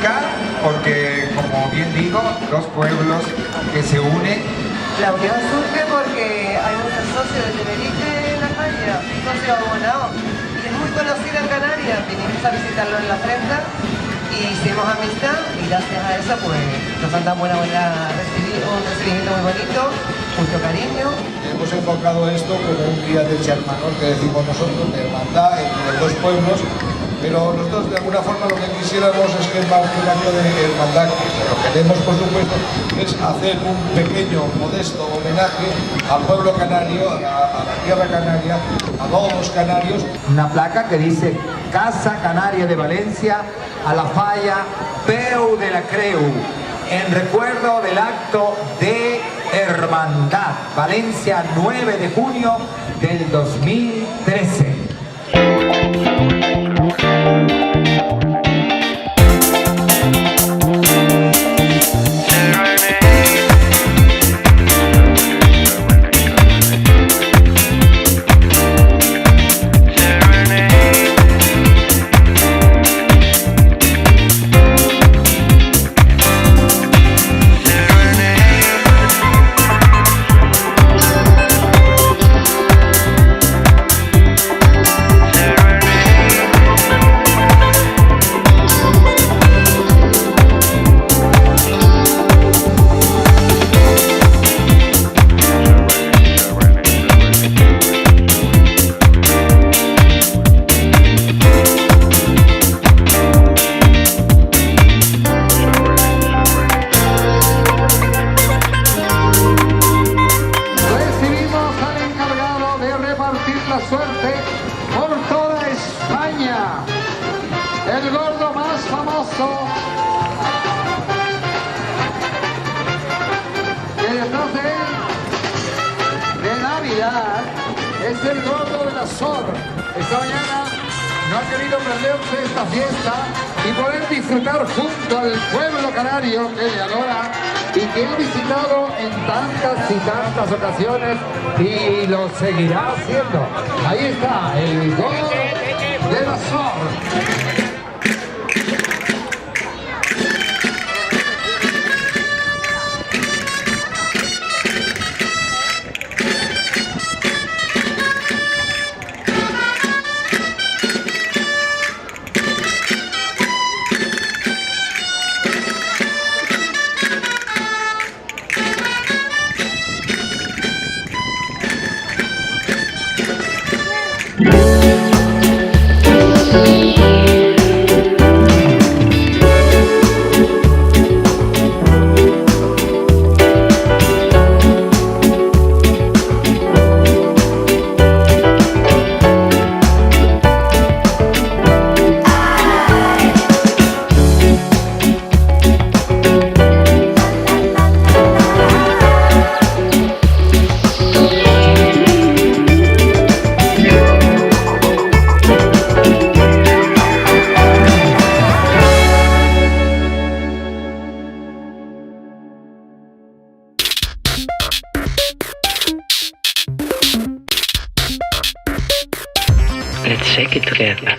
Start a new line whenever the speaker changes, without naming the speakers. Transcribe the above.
platicar porque, como bien digo, dos pueblos que se unen.
La unión surge porque hay muchos socios de Tenerife en la falla, socios abonados, y es muy conocido en Canarias. Vinimos a visitarlo en la prensa y hicimos amistad, y gracias a eso pues nos han dado un recibimiento muy bonito, mucho cariño.
Hemos enfocado esto como un día del Charmanor, que decimos nosotros, de hermandad entre los dos pueblos, pero nosotros de alguna forma lo que quisiéramos es que el año de hermandad, que lo que queremos por supuesto, es hacer un pequeño, modesto homenaje al pueblo canario, a la tierra canaria, a todos los canarios.
Una placa que dice Casa Canaria de Valencia a la falla Peu de la Creu, en recuerdo del acto de hermandad, Valencia, 9 de junio del 2013.
La suerte por toda España, el gordo más famoso que detrás de él de Navidad es el gordo de la SOR. Esta mañana no ha querido perderse esta fiesta y poder disfrutar junto al pueblo canario que le adora y que ha visitado en tantas y tantas ocasiones y lo seguirá haciendo. Ahí está el gordo de la SOR.
Let's shake it together.